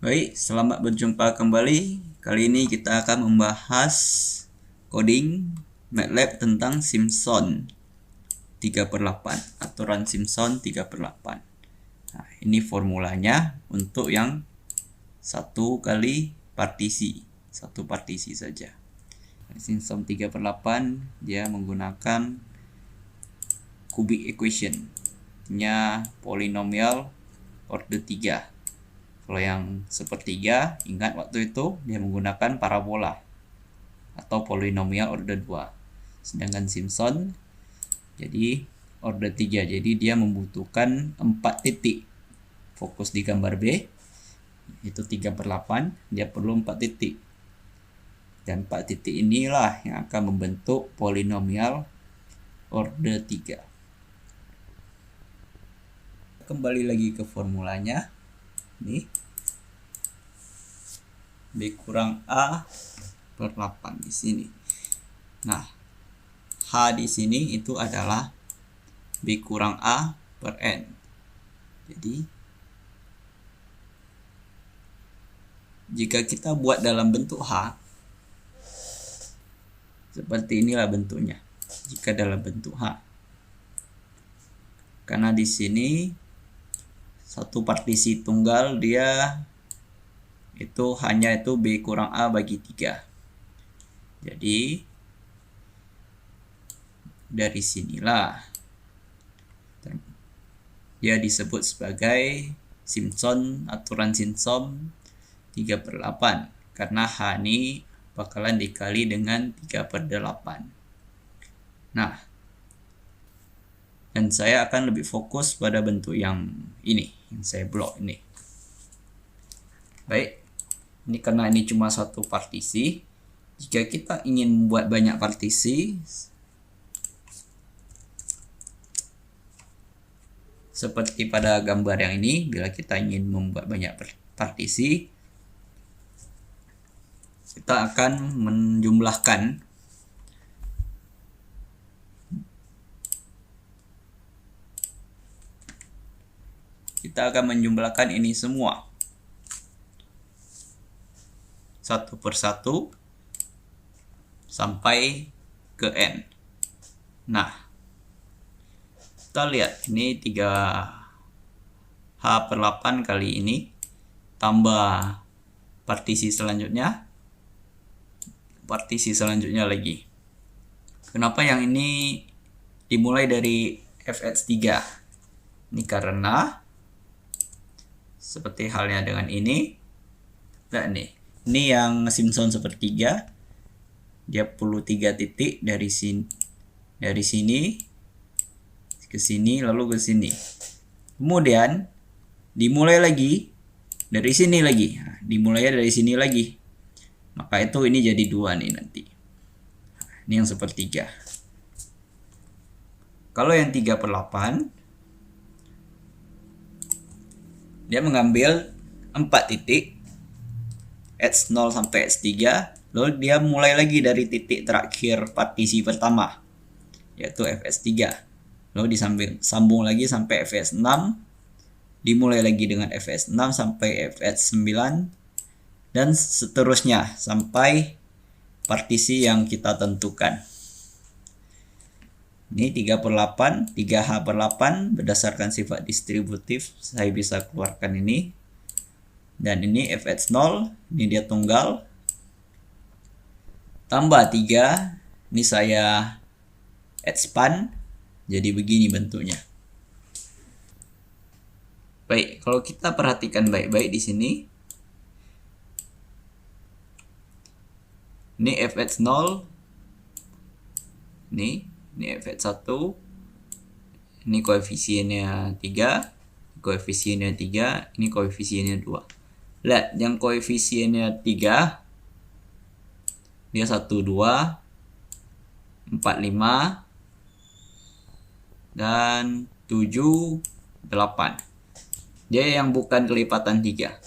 Baik, selamat berjumpa kembali. Kali ini kita akan membahas coding MATLAB tentang Simpson 3/8, aturan Simpson 3/8. Nah, ini formulanya untuk yang satu kali partisi, satu partisi saja. Simpson 3/8 dia menggunakan cubic equation, nya polinomial order 3. Kalau yang sepertiga, ingat waktu itu dia menggunakan parabola atau polinomial order 2. Sedangkan Simpson jadi order 3. Jadi dia membutuhkan 4 titik. Fokus di gambar B itu 3/8, dia perlu 4 titik. Dan 4 titik inilah yang akan membentuk polinomial order 3. Kembali lagi ke formulanya. Ini B kurang A per 8 di sini. Nah, H di sini itu adalah B kurang A per N. Jadi, jika kita buat dalam bentuk H, seperti inilah bentuknya. Jika dalam bentuk H. Karena di sini satu partisi tunggal dia itu hanya itu B kurang A bagi 3. Jadi dari sinilah dia disebut sebagai Simpson, aturan Simpson 3/8, karena H ini bakalan dikali dengan 3/8. Nah, dan saya akan lebih fokus pada bentuk yang ini, yang saya blok ini. Baik, ini karena ini cuma satu partisi. Jika kita ingin membuat banyak partisi, seperti pada gambar yang ini, bila kita ingin membuat banyak partisi, kita akan menjumlahkan ini semua satu persatu sampai ke N. Nah, kita lihat ini 3H/8 kali ini tambah partisi selanjutnya lagi. Kenapa yang ini dimulai dari fx3? Ini karena seperti halnya dengan ini. Nah, ini yang Simpson sepertiga. Dia perlu 3 titik dari sini ke sini lalu ke sini. Kemudian dimulai lagi dari sini lagi. Nah, dimulai dari sini lagi. Maka itu ini jadi 2 nih nanti. Ini yang sepertiga. Kalau yang 3/8 dia mengambil 4 titik X0 sampai X3, lalu dia mulai lagi dari titik terakhir partisi pertama, yaitu fx3, lalu disambung lagi sampai fx6, dimulai lagi dengan fx6 sampai fx9, dan seterusnya sampai partisi yang kita tentukan. Ini 3/8, 3H/8 berdasarkan sifat distributif saya bisa keluarkan ini. Dan ini fx0, ini dia tunggal. Tambah 3, ini saya expand, jadi begini bentuknya. Baik, kalau kita perhatikan baik-baik di sini. Ini fx0, ini fx1, ini koefisiennya 3, koefisiennya 3, ini koefisiennya 2. Lihat, yang koefisiennya 3 dia 1, 2, 4, 5 dan 7, 8. Dia yang bukan kelipatan 3.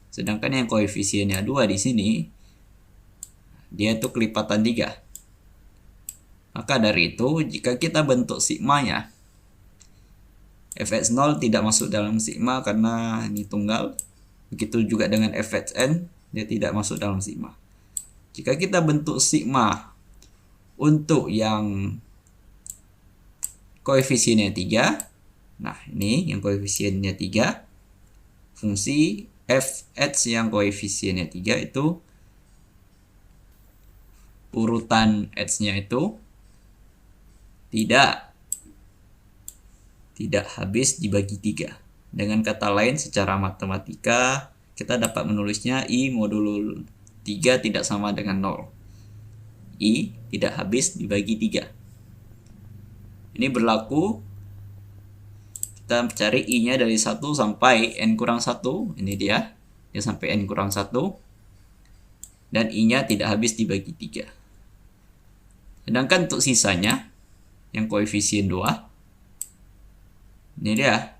Sedangkan yang koefisiennya 2 di sini dia itu kelipatan 3. Maka dari itu, jika kita bentuk sigmanya, fx0 tidak masuk dalam sigma karena ini tunggal. Begitu juga dengan fHn, dia tidak masuk dalam sigma. Jika kita bentuk sigma untuk yang koefisiennya 3, nah ini yang koefisiennya 3, fungsi fh yang koefisiennya 3 itu urutan h-nya itu tidak habis dibagi 3. Dengan kata lain, secara matematika kita dapat menulisnya I modulo 3 tidak sama dengan 0. I tidak habis dibagi 3. Ini berlaku, kita cari I-nya dari 1 sampai N-1. Ini dia sampai N-1. Dan I-nya tidak habis dibagi 3. Sedangkan untuk sisanya, yang koefisien 2, ini dia.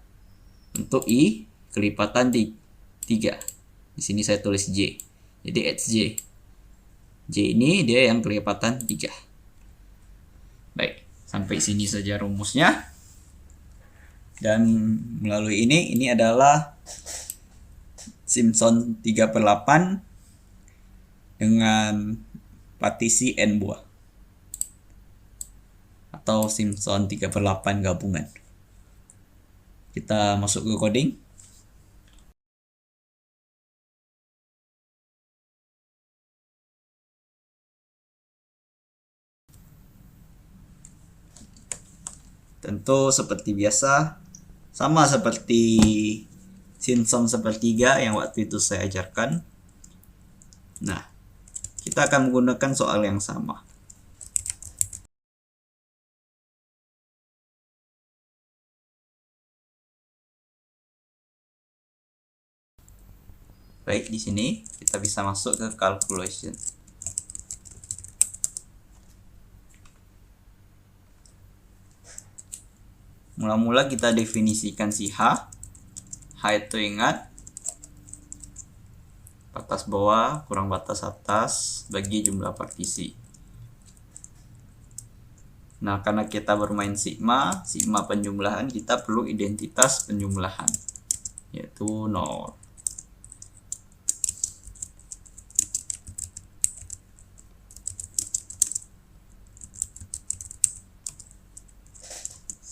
Untuk I kelipatan 3. Di sini saya tulis J. Jadi HJ. J ini dia yang kelipatan 3. Baik, sampai sini saja rumusnya. Dan melalui ini adalah Simpson 3/8 dengan partisi N buah. Atau Simpson 3/8 gabungan. Kita masuk ke coding. Tentu seperti biasa, sama seperti Simpson sepertiga yang waktu itu saya ajarkan. Nah, kita akan menggunakan soal yang sama. Baik, di sini kita bisa masuk ke calculation. Mula-mula kita definisikan si H. H itu ingat batas bawah kurang batas atas bagi jumlah partisi. Nah, karena kita bermain sigma penjumlahan, kita perlu identitas penjumlahan, yaitu 0.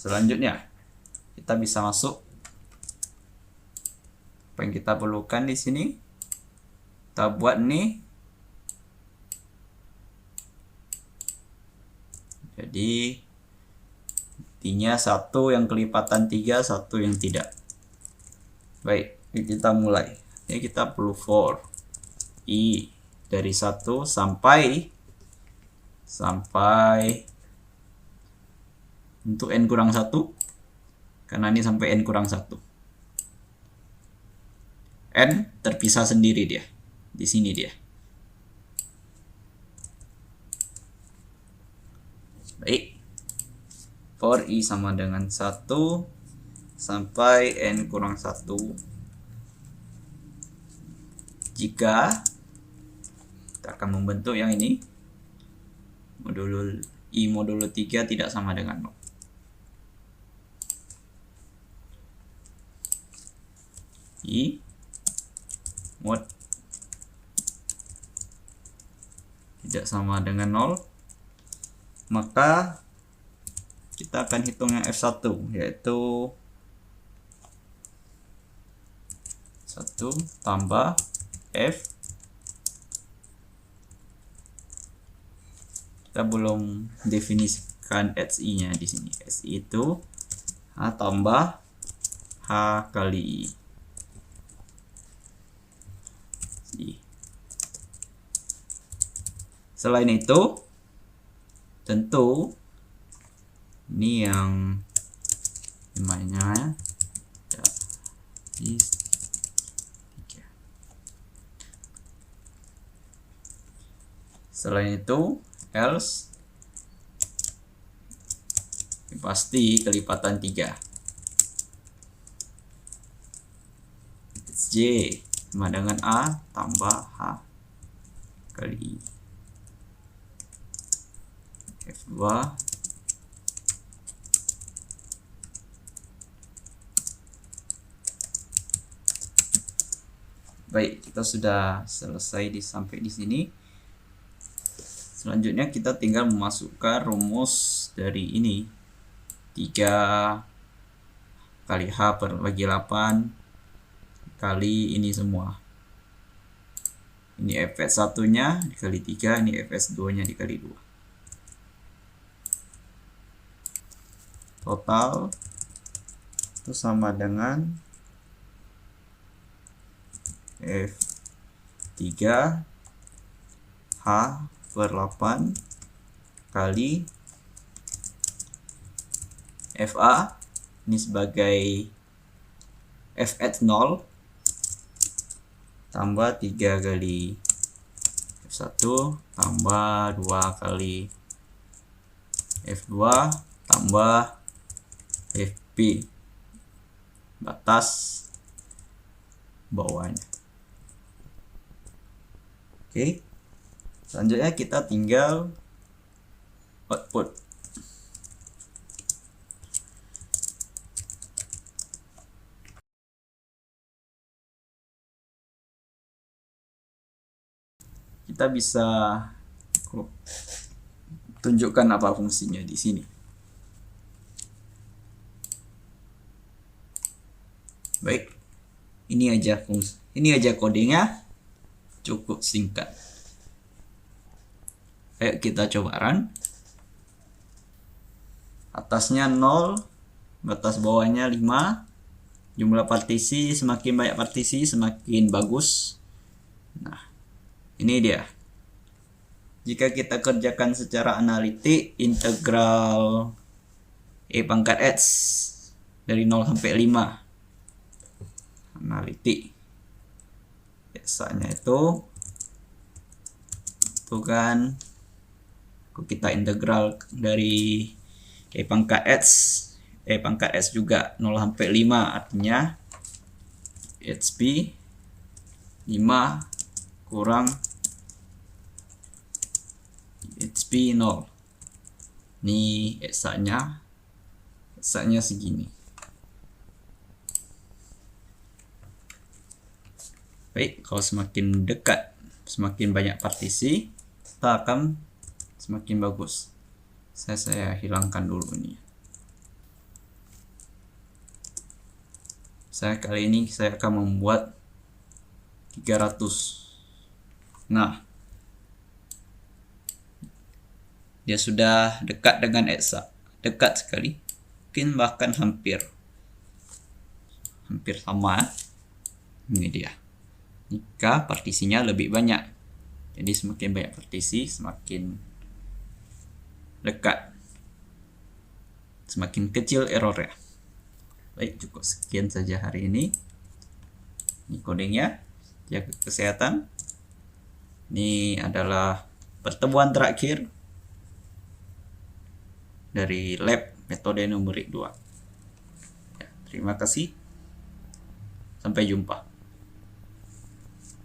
Selanjutnya, kita bisa masuk apa yang kita perlukan di sini. Kita buat nih. Jadi intinya 1 yang kelipatan 3, 1 yang tidak. Baik, kita mulai. Ya, kita perlu for I dari 1 sampai untuk N-1, karena ini sampai N-1. N terpisah sendiri dia. Di sini dia. Baik. For I sama dengan 1 sampai N-1. Jika kita akan membentuk yang ini, I modulo 3 tidak sama dengan 0. I mod tidak sama dengan 0, maka kita akan hitung yang F1, yaitu 1 tambah F. Kita belum definisikan HI nya di sini. HI itu H tambah H kali I. Selain itu, tentu ini yang namanya is 3. Selain itu, else pasti kelipatan 3. J sama dengan A tambah H kali F2 Baik, kita sudah selesai sampai di sini. Selanjutnya kita tinggal memasukkan rumus dari ini. 3 kali H per bagi 8 kali ini semua. Ini Fs 1-nya dikali 3, ini Fs 2-nya dikali 2. Total itu sama dengan F3 H per 8 kali FA ini sebagai Fx0 tambah 3 kali F1 tambah 2 kali F2 tambah FP batas bawahnya. Oke, selanjutnya kita tinggal output. Kita bisa tunjukkan apa fungsinya di sini. Baik, ini aja codingnya, cukup singkat. Ayo kita coba run. Atasnya 0, batas bawahnya 5. Jumlah partisi, semakin banyak partisi semakin bagus. Nah, ini dia. Jika kita kerjakan secara analitik, integral E pangkat X dari 0 sampai 5. Analitik. Biasanya itu kan kita integral dari E pangkat X juga 0 sampai 5, artinya HP 5 kurang HP 0. Ini X-nya segini. Baik, kalau semakin dekat, semakin banyak partisi, kita akan semakin bagus. Saya hilangkan dulu nih. Kali ini saya akan membuat 300. Nah, dia sudah dekat dengan Exa, dekat sekali, mungkin bahkan hampir sama. Ini dia. Jika partisinya lebih banyak, jadi semakin banyak partisi semakin dekat, semakin kecil errornya. Baik, cukup sekian saja hari ini. Ini codingnya, jaga kesehatan. Ini adalah pertemuan terakhir dari lab metode numerik 2. Ya, terima kasih. Sampai jumpa.